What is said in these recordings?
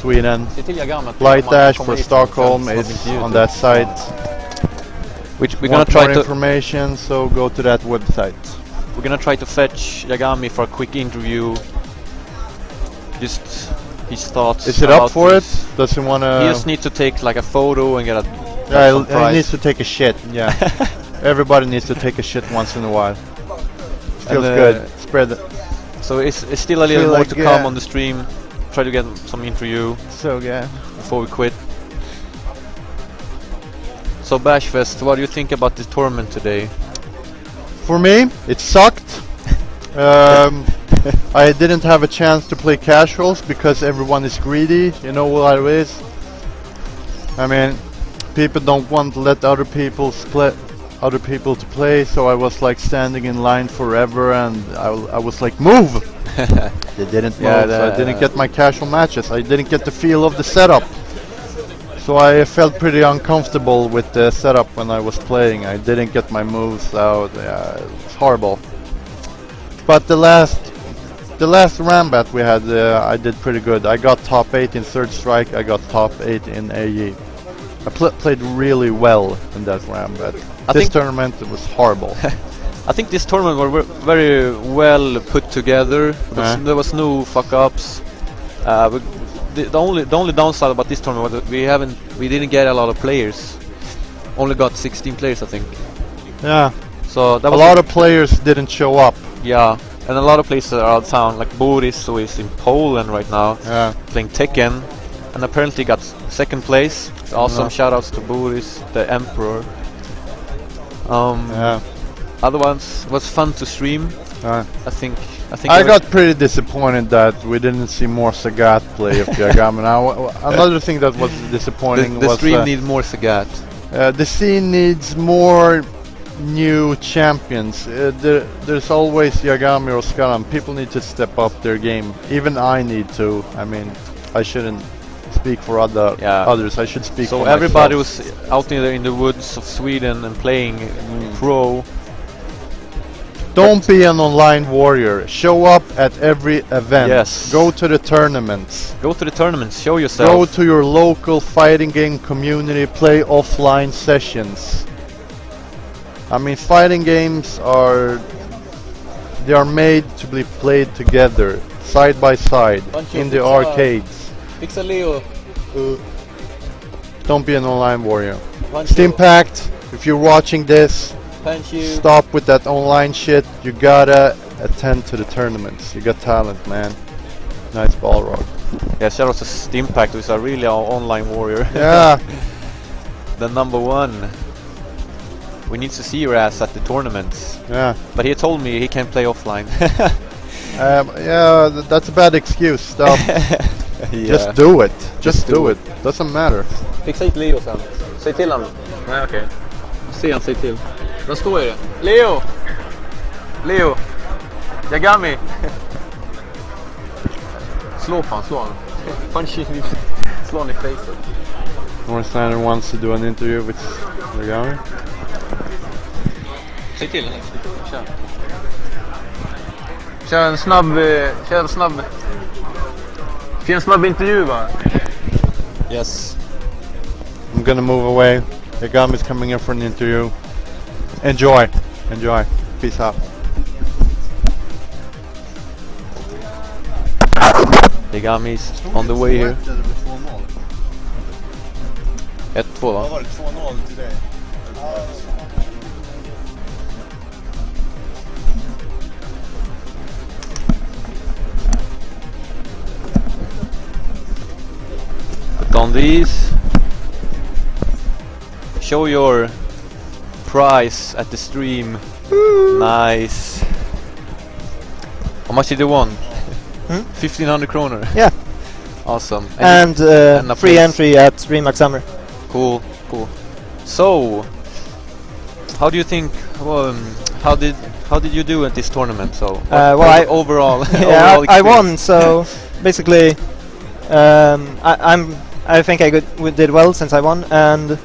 Sweden. Light Dash for Stockholm is on that site. We're gonna try more to information, so go to that website. We're gonna try to fetch Yagami for a quick interview. Just his thoughts. Is it up for it? Does he wanna? He just needs to take like a photo and get a. Yeah, he needs to take a shit. Yeah, everybody needs to take a shit once in a while. Feels good. Spread it. So it's still a little more to come on the stream. Try to get some interview. So good. Before we quit. So Bashfest, what do you think about this tournament today? For me, it sucked. I didn't have a chance to play casuals because everyone is greedy. You know what it is. I mean, people don't want to let other people to play, so I was like standing in line forever, and I was like, move! They didn't move, so I didn't get my casual matches. I didn't get the feel of the setup. So I felt pretty uncomfortable with the setup when I was playing. I didn't get my moves out. Yeah, it was horrible. But the last Rambat we had, I did pretty good. I got top 8 in Third Strike. I got top 8 in AE. I played really well in that Rambat. This tournament it was horrible. I think this tournament were very well put together. There was no fuck ups. The only downside about this tournament was that we didn't get a lot of players. Only got 16 players, I think. Yeah. So that was a lot of players didn't show up. Yeah, and a lot of places are out of town. Like Boris, who is in Poland right now, playing Tekken, and apparently got second place. Awesome! Shoutouts to Boris, the Emperor. Other ones was fun to stream. I think I got pretty disappointed that we didn't see more Sagat play of Yagami. Now, another thing that was disappointing the was stream needs more Sagat. The scene needs more new champions. There's always Yagami or Skaram. People need to step up their game. Even I need to. I mean, I shouldn't speak for others. I should speak for myself. So everybody was out in the woods of Sweden and playing pro. Don't be an online warrior. Show up at every event. Yes. Go to the tournaments. Go to the tournaments. Show yourself. Go to your local fighting game community. Play offline sessions. I mean, fighting games are made to be played together, side by side, in the arcades. Leo. Don't be an online warrior. Steampact, if you're watching this, stop with that online shit. You gotta attend to the tournaments. You got talent, man. Nice ball rock. Yeah, shout out to Steampact, who's a really online warrior. Yeah. The #1. We need to see your ass at the tournaments. Yeah. But he told me he can't play offline. Yeah, that's a bad excuse. Stop. Just do it. Just do it. Doesn't matter. Fixa hit Leo sen. Säg till honom. Nej, okej. Se han, säg till. Vad står det? Leo! Leo! Yagami! Slå han. Punch him. Slå han i facet. Northlander wants to do an interview with Yagami. Säg till. Kör en snabb. Får en snabb intervju, va? Yes. I'm gonna move away. Yagami's coming in for an interview. Enjoy. Peace out. Yagami's on the way here. 1-2, va? Var det 2-0 till dig? Put on these. Show your prize at the stream. Nice. How much did you won? 1,500 kronor. Yeah. Awesome. And free entry at Remax Summer. Cool. So, how do you think? How did you do at this tournament? So, overall, I won. So basically, I think I did well since I won. And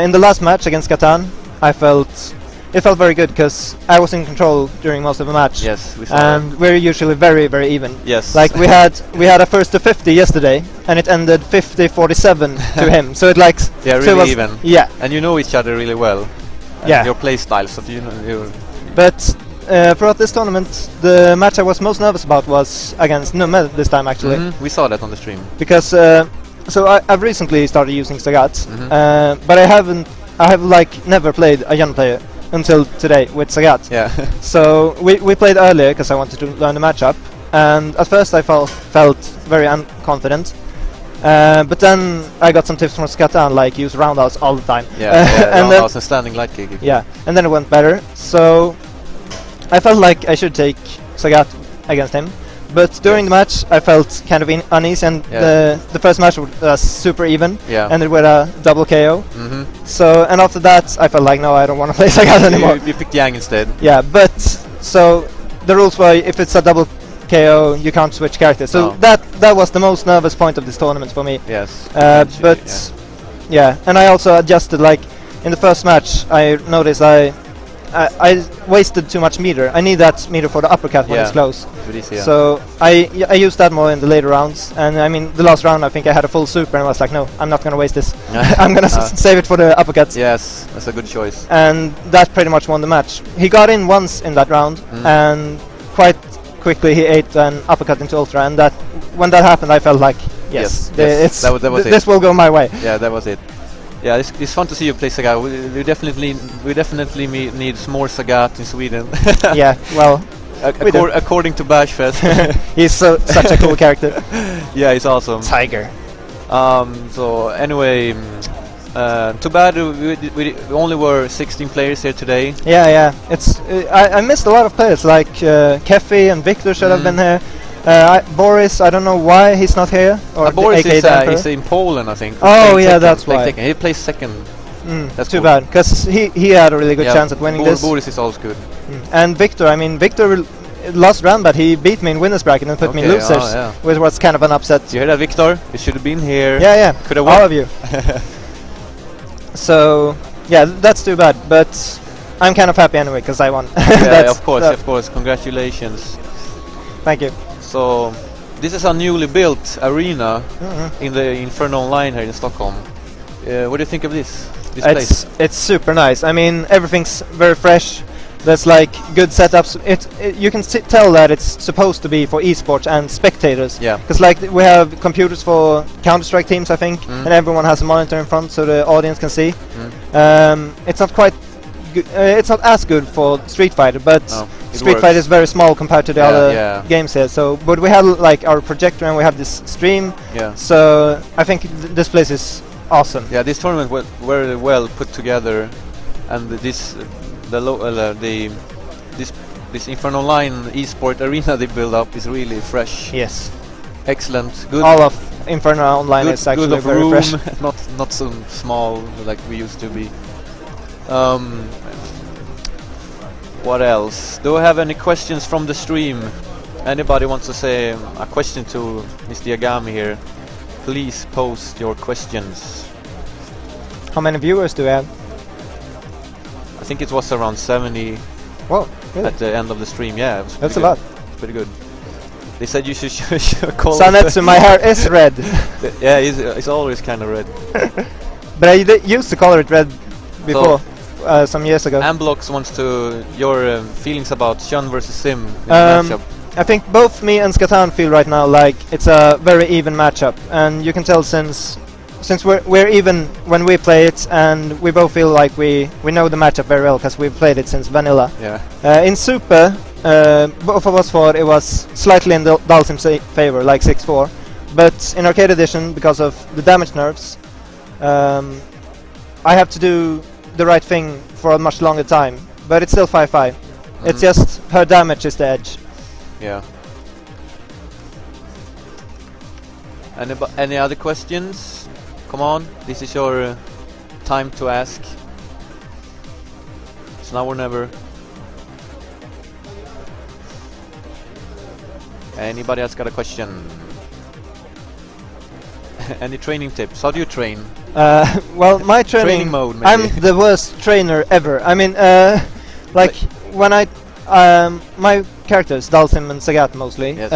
in the last match against Catan, I felt it felt very good because I was in control during most of the match. Yes, we saw and that. we're usually very, very even. Yes. Like we had a first to 50 yesterday, and it ended 50-47 to him. So it like yeah, so really even. Yeah. And you know each other really well. And Yeah. your play style, so you know. But throughout this tournament, the match I was most nervous about was against Numme this time actually. We saw that on the stream. Because so I've recently started using Sagat, but I have like never played a young player until today with Sagat. Yeah. So we played earlier because I wanted to learn the matchup, and at first I felt very unconfident. But then I got some tips from Skatan, like use roundhouse all the time. Yeah, and roundhouse and standing light kick. Yeah, and then it went better. So I felt like I should take Sagat against him. But during the match, I felt kind of uneasy, and the first match was super even, ended with a double KO. So, and after that, I felt like, no, I don't want to play Sagat anymore. You picked Yang instead. Yeah, but so the rules were if it's a double KO, you can't switch characters. So that was the most nervous point of this tournament for me. Yes. But yeah, and I also adjusted. Like in the first match, I noticed I wasted too much meter. I need that meter for the uppercut when it's close. So I used that more in the later rounds. And I mean, the last round I think I had a full super and I was like, no, I'm not going to waste this. I'm going to save it for the uppercuts. Yes, that's a good choice. And that pretty much won the match. He got in once in that round, and quite quickly he ate an uppercut into Ultra. And that when that happened, I felt like, yes. That was it. This will go my way. Yeah, that was it. Yeah, it's fun to see you play Sagat. We definitely need more Sagat in Sweden. Yeah, well, according to Bashfest, he's such a cool character. Yeah, he's awesome. Tiger. So anyway, too bad we only were 16 players here today. Yeah. It's I missed a lot of players like Keffi and Victor should have been here. Boris, I don't know why he's not here. Or Boris is in Poland, I think. Oh yeah, that's why. He plays second. That's too bad, because he had a really good chance at winning this. Boris is always good. And Victor, I mean, Victor lost round, but he beat me in winners bracket and put me in losers, which was kind of an upset. You hear that, Victor? You should have been here. Yeah. Could have all of you. So yeah, that's too bad, but I'm kind of happy anyway because I won. Yeah, of course. Congratulations. Thank you. So this is a newly built arena in the Inferno Online here in Stockholm. What do you think of this place? It's super nice. I mean, everything's very fresh. There's like good setups. You can tell that it's supposed to be for esports and spectators. Yeah. Because like we have computers for Counter-Strike teams, I think, and everyone has a monitor in front so the audience can see. It's not quite. It's not as good for Street Fighter, but Street Fighter is very small compared to the other games here. So, but we have like our projector and we have this stream. Yeah. So I think this place is awesome. Yeah, this tournament was very well put together, and this Inferno Online esport arena they build up is really fresh. Yes. Excellent. Good. All of Inferno Online is actually very fresh. not so small like we used to be. What else? Do we have any questions from the stream? Anybody wants to say a question to Mr. Yagami here? Please post your questions. How many viewers do we have? I think it was around 70. Whoa, really? At the end of the stream. Yeah, it was that's a lot. Pretty good. They said you should call Sanetsu, my hair is red. Yeah, it's always kind of red. But I used to color it red before. Some years ago. Amblox wants to your feelings about Shun versus Sim in the matchup. I think both me and Skatan feel right now like it's a very even matchup, and you can tell since we're even when we play it, and we both feel like we know the matchup very well because we've played it since vanilla. Yeah. In Super, both of us thought it was slightly in Dalsim's favor, like 6-4, but in Arcade Edition, because of the damage nerfs, I have to do the right thing for a much longer time, but it's still 5-5. It's just her damage is the edge. Yeah. Any other questions? Come on, this is your time to ask. It's now or never. Anybody else got a question? Any training tips? How do you train? Well, my training mode, maybe. I'm the worst trainer ever. I mean, Like when my characters, Dalsim and Sagat mostly, Yes.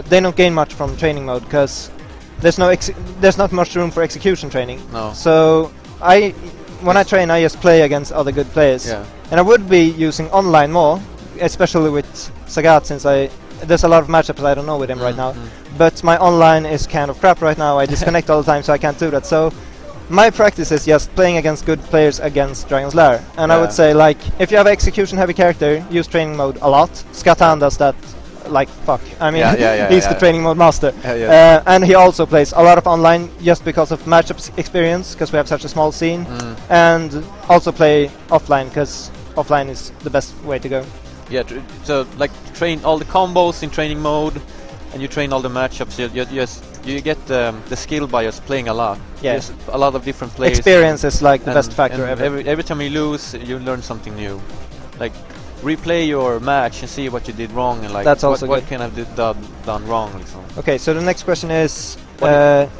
they don't gain much from training mode because there's not much room for execution training. No. So when I train, I just play against other good players. Yeah. And I would be using online more, especially with Sagat, since there's a lot of matchups I don't know with him right now. But my online is kind of crap right now. I disconnect all the time, so I can't do that. So my practice is just playing against good players against Dragon's Lair. And I would say, like, if you have an execution heavy character, use training mode a lot. Skatan does that like fuck. I mean, he's the training mode master. And he also plays a lot of online just because of matchups experience, because we have such a small scene. And also play offline, because offline is the best way to go. Yeah, so like train all the combos in training mode, and you train all the matchups. You get the skill by just playing a lot. Yeah. There's a lot of different players. Experience is like the best factor ever. Every time you lose, you learn something new. Like replay your match and see what you did wrong, and like That's also what good. can I have done wrong. Like so. Okay, so the next question is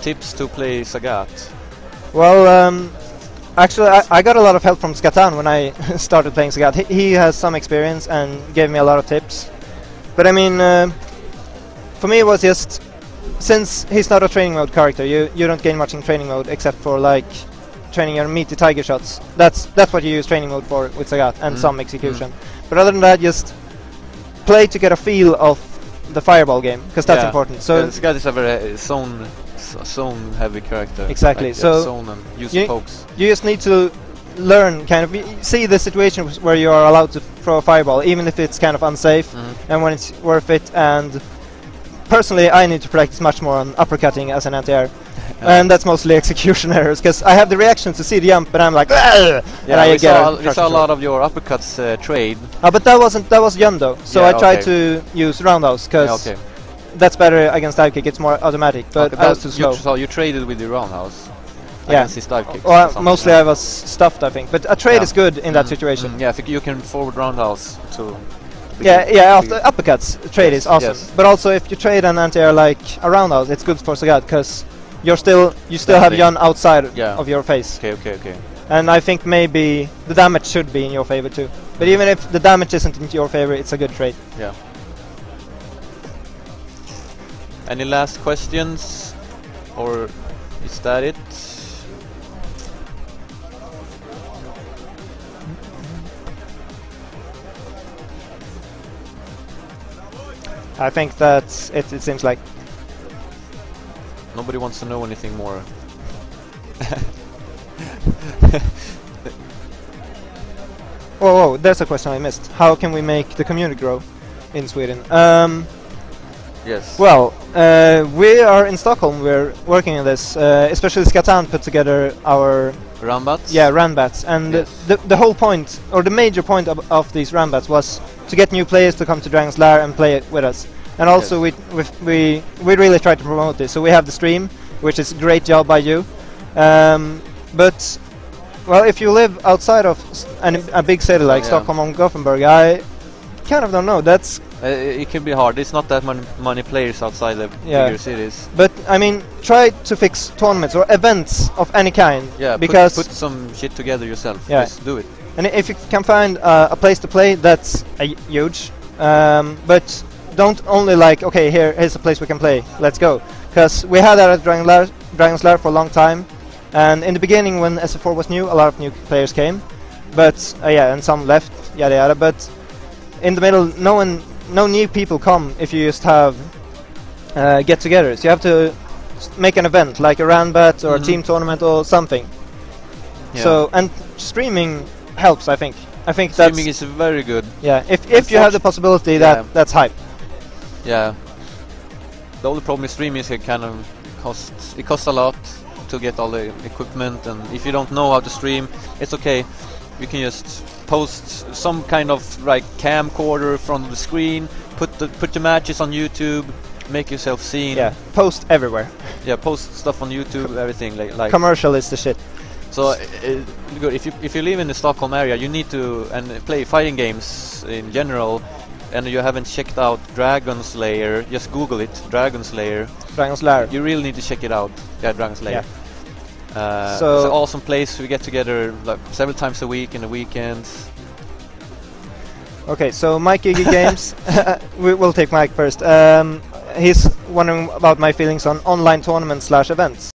Tips to play Sagat. well, actually, I got a lot of help from Skatan when I started playing Sagat. He has some experience and gave me a lot of tips. But I mean, for me it was just, since he's not a training mode character, you don't gain much in training mode except for like training your meaty tiger shots. That's what you use training mode for with Sagat, and some execution. But other than that, just play to get a feel of the fireball game, because that's important. So Sagat is a very zone heavy character. Exactly. Like, so zone and use pokes. You just need to learn, kind of see the situations where you are allowed to throw a fireball, even if it's kind of unsafe, and when it's worth it. And personally, I need to practice much more on uppercutting as an anti-air. And that's mostly execution errors, because I have the reaction to see the jump, but I'm like, and I we saw a lot of your uppercuts trade. But that was Yundo, so I tried to use roundhouse, because that's better against dive kick. It's more automatic, but I was too slow. So you traded with the roundhouse. Yeah. Against his dive kicks. Well, mostly I was stuffed, I think, but a trade is good in that situation. Yeah, I think you can forward roundhouse to. After uppercuts, trade is awesome. But also, if you trade an anti-air like a roundhouse, it's good for Sagat, because you still have Yun outside of your face. Okay. And I think maybe the damage should be in your favor too. But even if the damage isn't in your favor, it's a good trade. Yeah. Any last questions, or is that it? I think that's it. It seems like nobody wants to know anything more. Whoa, there's a question I missed. How can we make the community grow in Sweden? Yes. Well, we are in Stockholm. We're working on this. Especially Skatan put together our Rambats? Yeah, Rambats. And the whole point, or the major point of these Rambats, was to get new players to come to Dragon's Lair and play it with us. And also we really try to promote this. So we have the stream, which is a great job by you. But well, if you live outside of a big city like Stockholm or Gothenburg, I kind of don't know. That's it can be hard. It's not that many players outside the bigger cities. But I mean, try to fix tournaments or events of any kind. Yeah, because put some shit together yourself. Yeah. Just do it. And if you can find a place to play, that's huge. But don't only like, okay, here's a place we can play, let's go. Because we had that at Dragon's Lair for a long time. And in the beginning, when SF4 was new, a lot of new players came. But and some left, yada yada. But in the middle, no new people come if you just have get-togethers. You have to make an event, like a Ranbat or a team tournament or something. Yeah. So, and streaming helps, I think. I think streaming is very good. Yeah, if you have the possibility, that's hype. Yeah. The only problem with streaming is it kind of costs a lot to get all the equipment, and if you don't know how to stream, it's okay. You can just post some kind of like camcorder from the screen, put the matches on YouTube, make yourself seen. Yeah, post everywhere. Yeah, post stuff on YouTube, everything like commercial is the shit. So good. If you live in the Stockholm area, you need to play fighting games in general, and you haven't checked out Dragon Slayer, just Google it, Dragon Slayer. Dragon's Lair. You really need to check it out. Yeah, Dragon Slayer. Yeah. It's an awesome place. We get together like several times a week in the weekends. Okay, so Mike Gigi Games, we'll take Mike first. He's wondering about my feelings on online tournaments/events.